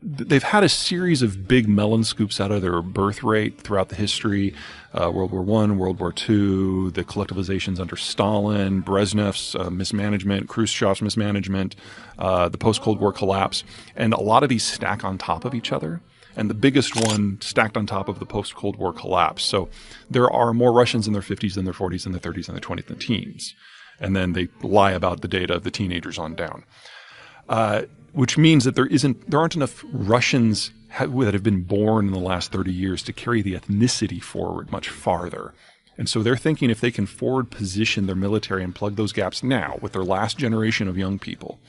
They've had a series of big melon scoops out of their birth rate throughout the history. World War I, World War II, the collectivizations under Stalin, Brezhnev's mismanagement, Khrushchev's mismanagement, the post-Cold War collapse. And a lot of these stack on top of each other. And the biggest one stacked on top of the post-Cold War collapse. So there are more Russians in their 50s than their 40s and their 30s and their 20s and teens. And then they lie about the data of the teenagers on down. Which means that there aren't enough Russians that have been born in the last 30 years to carry the ethnicity forward much farther. And so they're thinking if they can forward position their military and plug those gaps now with their last generation of young people,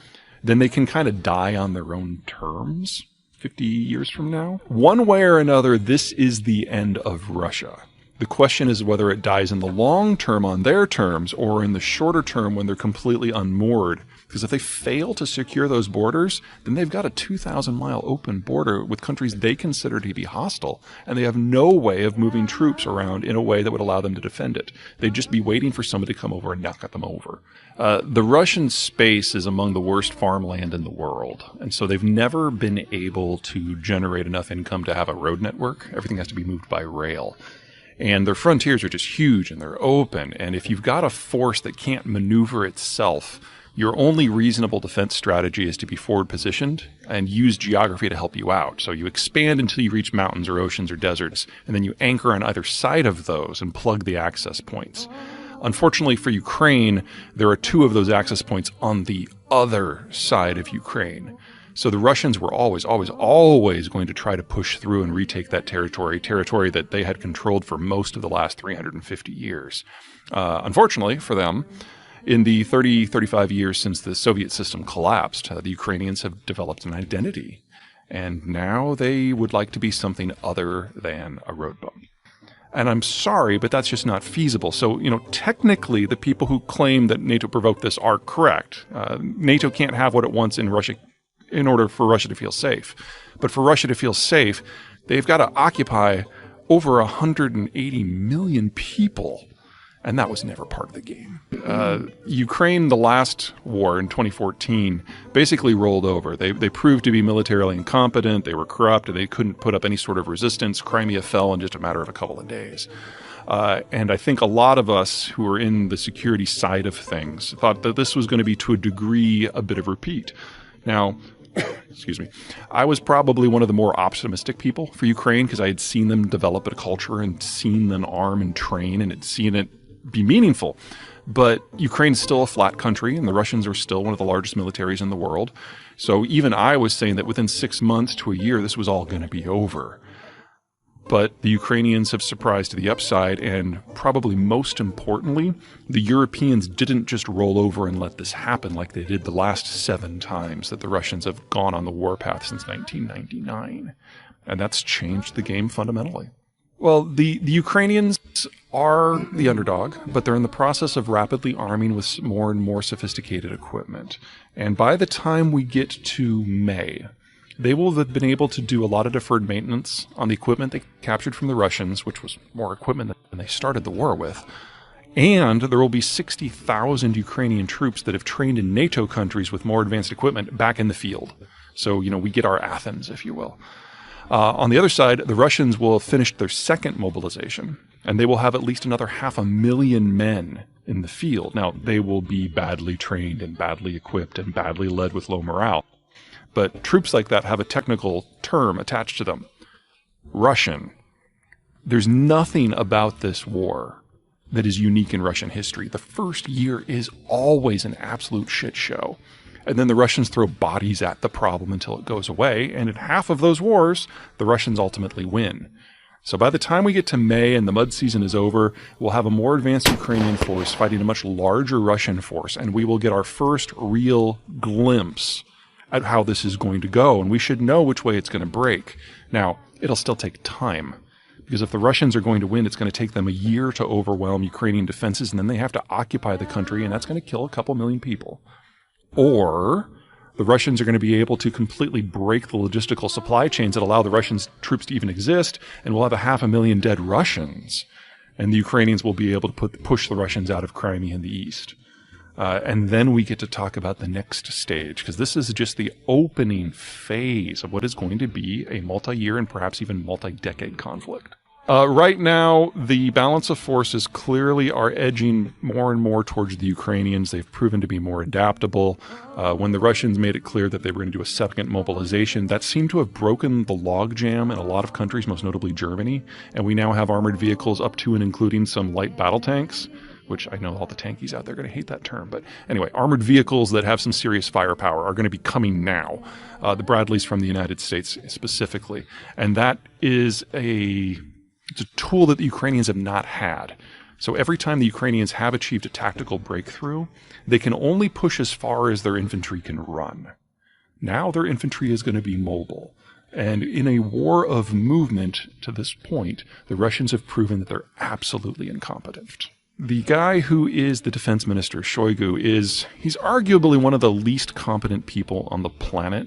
then they can kind of die on their own terms 50 years from now. One way or another, this is the end of Russia. The question is whether it dies in the long term on their terms or in the shorter term when they're completely unmoored. Because if they fail to secure those borders, then they've got a 2,000-mile open border with countries they consider to be hostile, and they have no way of moving troops around in a way that would allow them to defend it. They'd just be waiting for somebody to come over and knock them over. The Russian space is among the worst farmland in the world, and so they've never been able to generate enough income to have a road network. Everything has to be moved by rail. And their frontiers are just huge, and they're open, and if you've got a force that can't maneuver itself, your only reasonable defense strategy is to be forward positioned and use geography to help you out. So you expand until you reach mountains or oceans or deserts, and then you anchor on either side of those and plug the access points. Unfortunately for Ukraine, there are two of those access points on the other side of Ukraine. So the Russians were always going to try to push through and retake that territory that they had controlled for most of the last 350 years. Unfortunately for them, in the 35 years since the Soviet system collapsed, the Ukrainians have developed an identity. And now they would like to be something other than a road bump. And I'm sorry, but that's just not feasible. So, technically the people who claim that NATO provoked this are correct. NATO can't have what it wants in Russia in order for Russia to feel safe. But for Russia to feel safe, they've got to occupy over 180 million people. And that was never part of the game. Ukraine, the last war in 2014, basically rolled over. They proved to be militarily incompetent. They were corrupt. They couldn't put up any sort of resistance. Crimea fell in just a matter of a couple of days. And I think a lot of us who are in the security side of things thought that this was going to be, to a degree, a bit of repeat. Now, excuse me, I was probably one of the more optimistic people for Ukraine because I had seen them develop a culture and seen them arm and train and had seen it be meaningful. But Ukraine is still a flat country, and the Russians are still one of the largest militaries in the world. So even I was saying that within 6 months to a year, this was all going to be over. But the Ukrainians have surprised to the upside, and probably most importantly, the Europeans didn't just roll over and let this happen like they did the last 7 times that the Russians have gone on the warpath since 1999. And that's changed the game fundamentally. Well, the Ukrainians are the underdog, but they're in the process of rapidly arming with more and more sophisticated equipment. And by the time we get to May, they will have been able to do a lot of deferred maintenance on the equipment they captured from the Russians, which was more equipment than they started the war with. And there will be 60,000 Ukrainian troops that have trained in NATO countries with more advanced equipment back in the field. So, we get our Athens, if you will. On the other side, the Russians will have finished their second mobilization, and they will have at least another 500,000 men in the field. Now, they will be badly trained and badly equipped and badly led with low morale. But troops like that have a technical term attached to them. Russian. There's nothing about this war that is unique in Russian history. The first year is always an absolute shit show. And then the Russians throw bodies at the problem until it goes away. And in half of those wars, the Russians ultimately win. So by the time we get to May and the mud season is over, we'll have a more advanced Ukrainian force fighting a much larger Russian force. And we will get our first real glimpse at how this is going to go. And we should know which way it's going to break. Now, it'll still take time. Because if the Russians are going to win, it's going to take them a year to overwhelm Ukrainian defenses. And then they have to occupy the country. And that's going to kill a couple million people. Or the Russians are going to be able to completely break the logistical supply chains that allow the Russian troops to even exist, and we'll have 500,000 dead Russians. And the Ukrainians will be able to push the Russians out of Crimea in the east. And then we get to talk about the next stage, because this is just the opening phase of what is going to be a multi-year and perhaps even multi-decade conflict. Right now, the balance of forces clearly are edging more and more towards the Ukrainians. They've proven to be more adaptable. When the Russians made it clear that they were going to do a second mobilization, that seemed to have broken the logjam in a lot of countries, most notably Germany. And we now have armored vehicles up to and including some light battle tanks, which I know all the tankies out there are going to hate that term. But anyway, armored vehicles that have some serious firepower are going to be coming now. The Bradleys from the United States specifically. And that is it's a tool that the Ukrainians have not had. So every time the Ukrainians have achieved a tactical breakthrough, they can only push as far as their infantry can run. Now their infantry is going to be mobile. And in a war of movement to this point, the Russians have proven that they're absolutely incompetent. The guy who is the defense minister, Shoigu, he's arguably one of the least competent people on the planet.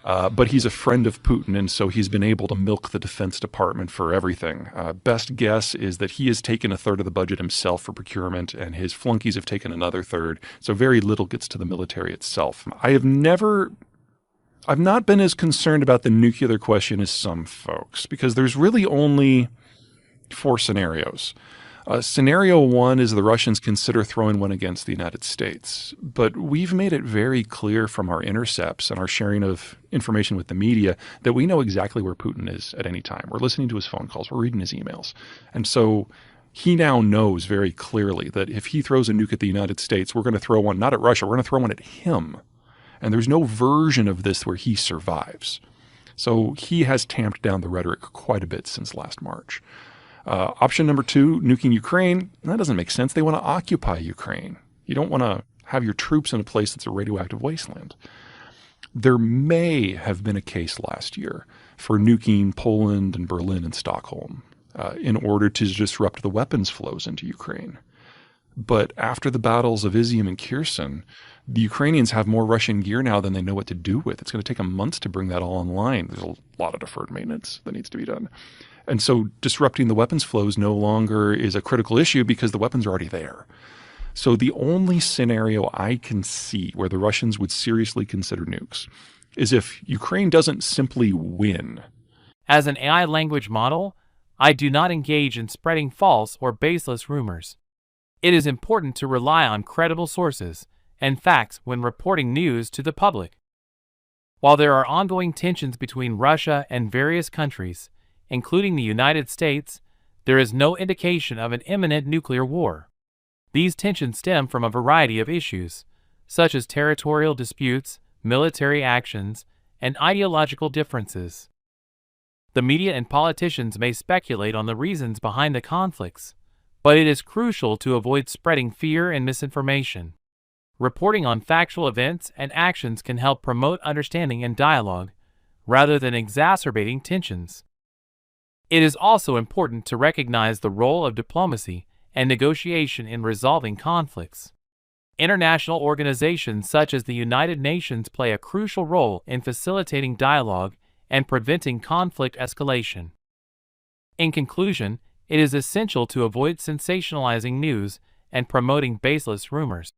But he's a friend of Putin, and so he's been able to milk the Defense Department for everything. Best guess is that he has taken a third of the budget himself for procurement, and his flunkies have taken another third, so very little gets to the military itself. I've not been as concerned about the nuclear question as some folks, because there's really only 4 scenarios. Scenario 1 is the Russians consider throwing one against the United States. But we've made it very clear from our intercepts and our sharing of information with the media that we know exactly where Putin is at any time. We're listening to his phone calls. We're reading his emails. And so he now knows very clearly that if he throws a nuke at the United States, we're going to throw one not at Russia, we're going to throw one at him. And there's no version of this where he survives. So he has tamped down the rhetoric quite a bit since last March. Option number 2, nuking Ukraine, that doesn't make sense. They want to occupy Ukraine. You don't want to have your troops in a place that's a radioactive wasteland. There may have been a case last year for nuking Poland and Berlin and Stockholm in order to disrupt the weapons flows into Ukraine. But after the battles of Izium and Kherson, the Ukrainians have more Russian gear now than they know what to do with. It's going to take them months to bring that all online. There's a lot of deferred maintenance that needs to be done. And so disrupting the weapons flows no longer is a critical issue because the weapons are already there. So the only scenario I can see where the Russians would seriously consider nukes is if Ukraine doesn't simply win. As an AI language model, I do not engage in spreading false or baseless rumors. It is important to rely on credible sources and facts when reporting news to the public. While there are ongoing tensions between Russia and various countries, including the United States, there is no indication of an imminent nuclear war. These tensions stem from a variety of issues, such as territorial disputes, military actions, and ideological differences. The media and politicians may speculate on the reasons behind the conflicts, but it is crucial to avoid spreading fear and misinformation. Reporting on factual events and actions can help promote understanding and dialogue, rather than exacerbating tensions. It is also important to recognize the role of diplomacy and negotiation in resolving conflicts. International organizations such as the United Nations play a crucial role in facilitating dialogue and preventing conflict escalation. In conclusion, it is essential to avoid sensationalizing news and promoting baseless rumors.